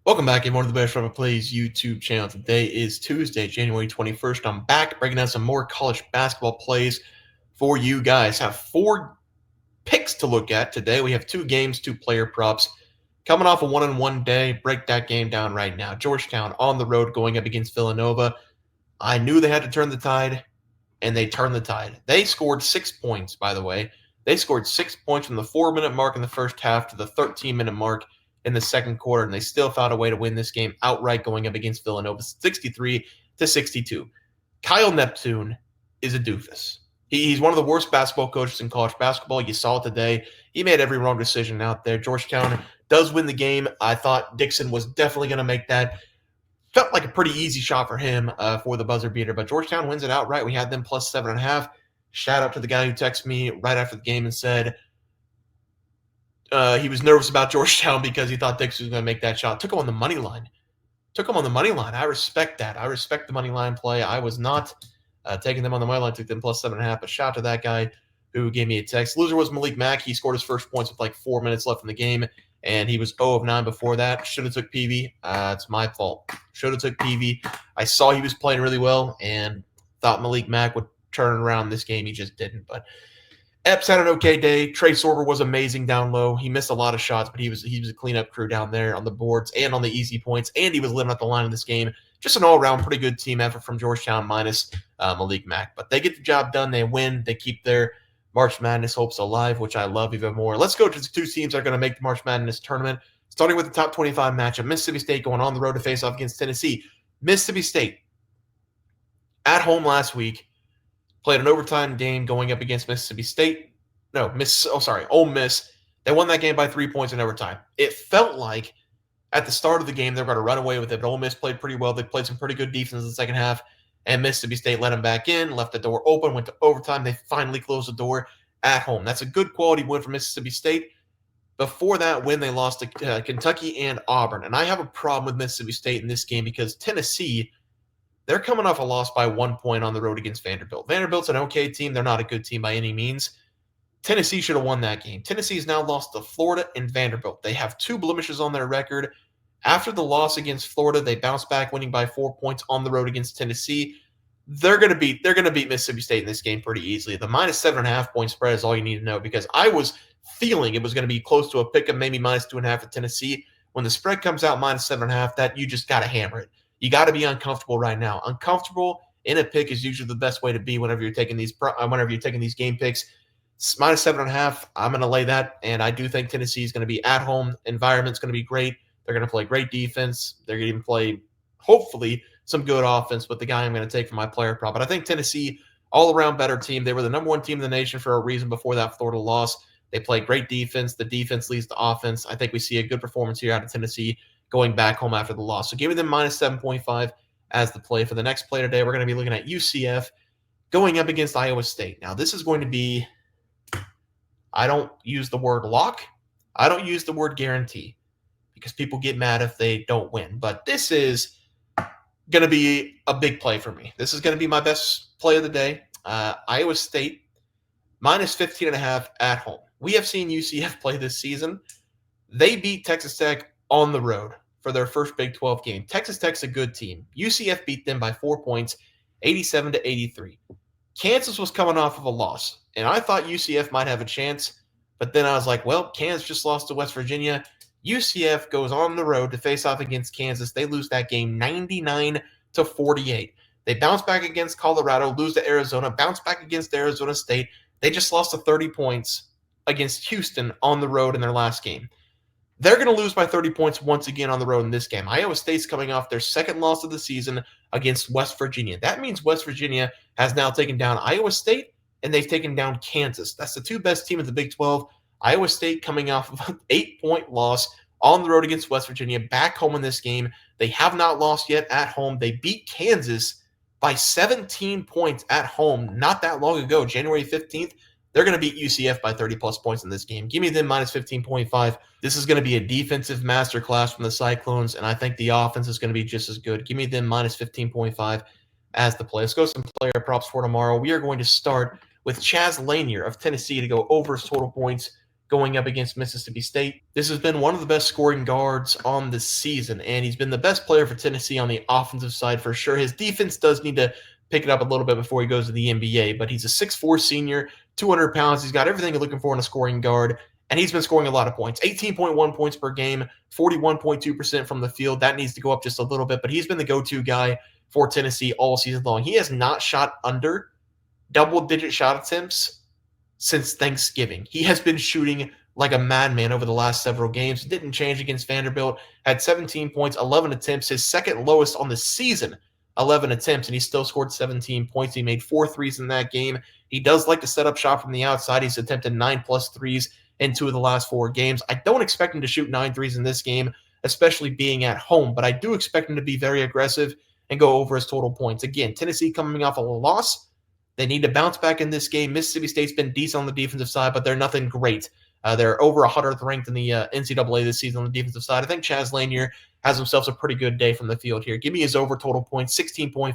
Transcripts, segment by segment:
Welcome back, everyone, to the Best Rubber Plays YouTube channel. Today is Tuesday, January 21st. I'm back breaking down some more college basketball plays for you guys. Have 4 picks to look at today. We have 2 games, 2 player props. Coming off a 1-1 day, break that game down right now. Georgetown on the road going up against Villanova. I knew they had to turn the tide, and they turned the tide. They scored 6 points, by the way. They scored 6 points from the 4-minute mark in the first half to the 13-minute mark in the second quarter, and they still found a way to win this game outright going up against Villanova 63-62. Kyle Neptune is a doofus. He's one of the worst basketball coaches in college basketball. You saw it today. He made every wrong decision out there. Georgetown does win the game. I thought Dixon was definitely going to make that. Felt like a pretty easy shot for him for the buzzer beater, but Georgetown wins it outright. We had them plus 7.5. Shout out to the guy who texted me right after the game and said he was nervous about Georgetown because he thought Dixon was going to make that shot. Took him on the money line. I respect that. I respect the money line play. I was not taking them on the money line. Took them plus 7.5. But shout out to that guy who gave me a text. Loser was Malik Mack. He scored his first points with like 4 minutes left in the game, and he was 0 of 9 before that. Should have took PV. It's my fault. Should have took PV. I saw he was playing really well and thought Malik Mack would turn around this game. He just didn't. But Epps had an okay day. Trey Sorber was amazing down low. He missed a lot of shots, but he was a cleanup crew down there on the boards and on the easy points, and he was living up the line in this game. Just an all-around pretty good team effort from Georgetown minus Malik Mack. But they get the job done. They win. They keep their March Madness hopes alive, which I love even more. Let's go to the 2 teams that are going to make the March Madness tournament, starting with the top 25 matchup. Mississippi State going on the road to face off against Tennessee. Mississippi State at home last week. Played an overtime game going up against Mississippi State. Ole Miss. They won that game by 3 points in overtime. It felt like at the start of the game they were going to run away with it, but Ole Miss played pretty well. They played some pretty good defense in the second half, and Mississippi State let them back in, left the door open, went to overtime. They finally closed the door at home. That's a good quality win for Mississippi State. Before that win, they lost to Kentucky and Auburn, and I have a problem with Mississippi State in this game because Tennessee, they're coming off a loss by 1 point on the road against Vanderbilt. Vanderbilt's an okay team. They're not a good team by any means. Tennessee should have won that game. Tennessee's now lost to Florida and Vanderbilt. They have 2 blemishes on their record. After the loss against Florida, they bounced back, winning by 4 points on the road against Tennessee. They're going to beat Mississippi State in this game pretty easily. The minus 7.5 point spread is all you need to know because I was feeling it was going to be close to a pick of maybe minus 2.5 at Tennessee. When the spread comes out minus 7.5, that you just got to hammer it. You got to be uncomfortable right now. Uncomfortable in a pick is usually the best way to be whenever you're taking these game picks. It's minus 7.5. I'm going to lay that, and I do think Tennessee is going to be at home. Environment's going to be great. They're going to play great defense. They're going to even play, hopefully, some good offense with the guy I'm going to take for my player prop. But I think Tennessee, all-around better team. They were the number 1 team in the nation for a reason before that Florida loss. They play great defense. The defense leads to offense. I think we see a good performance here out of Tennessee going back home after the loss. So give me them minus 7.5 as the play. For the next play today, we're going to be looking at UCF going up against Iowa State. Now, this is going to be, I don't use the word lock. I don't use the word guarantee because people get mad if they don't win. But this is going to be a big play for me. This is going to be my best play of the day. Iowa State minus 15.5 at home. We have seen UCF play this season. They beat Texas Tech on the road for their first Big 12 game. Texas Tech's a good team. UCF beat them by 4 points, 87-83. Kansas was coming off of a loss, and I thought UCF might have a chance, but then I was like, well, Kansas just lost to West Virginia. UCF goes on the road to face off against Kansas. They lose that game 99-48. They bounce back against Colorado, lose to Arizona, bounce back against Arizona State. They just lost to 30 points against Houston on the road in their last game. They're going to lose by 30 points once again on the road in this game. Iowa State's coming off their second loss of the season against West Virginia. That means West Virginia has now taken down Iowa State, and they've taken down Kansas. That's the 2 best teams in the Big 12. Iowa State coming off of an 8-point loss on the road against West Virginia, back home in this game. They have not lost yet at home. They beat Kansas by 17 points at home not that long ago, January 15th. They're going to beat UCF by 30-plus points in this game. Give me them minus 15.5. This is going to be a defensive masterclass from the Cyclones, and I think the offense is going to be just as good. Give me them minus 15.5 as the play. Let's go some player props for tomorrow. We are going to start with Chaz Lanier of Tennessee to go over his total points going up against Mississippi State. This has been one of the best scoring guards on the season, and he's been the best player for Tennessee on the offensive side for sure. His defense does need to pick it up a little bit before he goes to the NBA, but he's a 6'4 senior, 200 pounds. He's got everything you're looking for in a scoring guard, and he's been scoring a lot of points. 18.1 points per game, 41.2% from the field. That needs to go up just a little bit, but he's been the go-to guy for Tennessee all season long. He has not shot under double-digit shot attempts since Thanksgiving. He has been shooting like a madman over the last several games. It didn't change against Vanderbilt. Had 17 points, 11 attempts, his second lowest on the season, 11 attempts, and he still scored 17 points. He made 4 threes in that game. He does like to set up shot from the outside. He's attempted 9+ threes in 2 of the last 4 games. I don't expect him to shoot 9 threes in this game, especially being at home, but I do expect him to be very aggressive and go over his total points. Again, Tennessee coming off a loss. They need to bounce back in this game. Mississippi State's been decent on the defensive side, but they're nothing great. They're over 100th ranked in the NCAA this season on the defensive side. I think Chaz Lanier has himself a pretty good day from the field here. Give me his over total points, 16.5,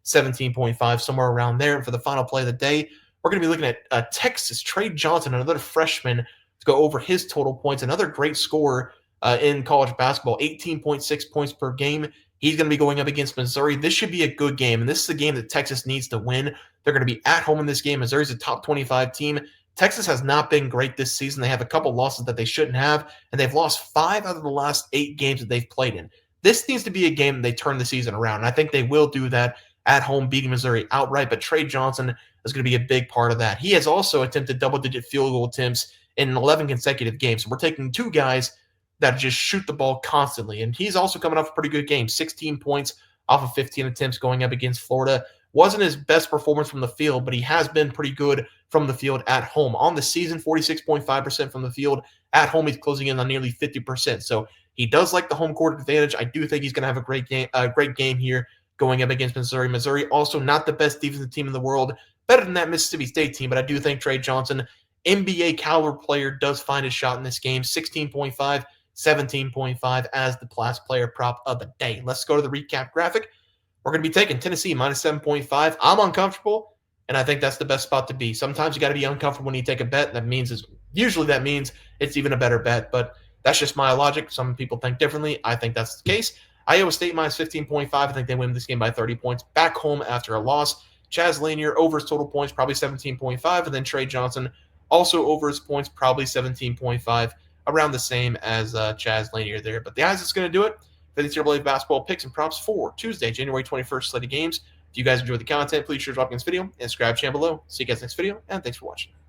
17.5, somewhere around there. And for the final play of the day, we're going to be looking at Texas, Trey Johnson, another freshman, to go over his total points. Another great scorer in college basketball, 18.6 points per game. He's going to be going up against Missouri. This should be a good game, and this is a game that Texas needs to win. They're going to be at home in this game. Missouri's a top 25 team. Texas has not been great this season. They have a couple losses that they shouldn't have, and they've lost 5 out of the last 8 games that they've played in. This needs to be a game that they turn the season around, and I think they will do that at home, beating Missouri outright, but Trey Johnson is going to be a big part of that. He has also attempted double-digit field goal attempts in 11 consecutive games. So we're taking 2 guys that just shoot the ball constantly, and he's also coming off a pretty good game, 16 points off of 15 attempts going up against Florida. Wasn't his best performance from the field, but he has been pretty good from the field at home. On the season, 46.5% from the field. At home, he's closing in on nearly 50%. So he does like the home court advantage. I do think he's going to have a great game here going up against Missouri. Missouri also not the best defensive team in the world. Better than that Mississippi State team, but I do think Trey Johnson, NBA caliber player, does find his shot in this game. 16.5, 17.5 as the class player prop of the day. Let's go to the recap graphic. We're going to be taking Tennessee minus 7.5. I'm uncomfortable, and I think that's the best spot to be. Sometimes you got to be uncomfortable when you take a bet. Usually that means it's even a better bet, but that's just my logic. Some people think differently. I think that's the case. Iowa State minus 15.5. I think they win this game by 30 points. Back home after a loss. Chaz Lanier over his total points, probably 17.5, and then Trey Johnson also over his points, probably 17.5, around the same as Chaz Lanier there. But the guys that's going to do it for the NCAA basketball picks and props for Tuesday, January 21st slate of games. If you guys enjoyed the content, please share dropping this video and subscribe channel below. See you guys next video, and thanks for watching.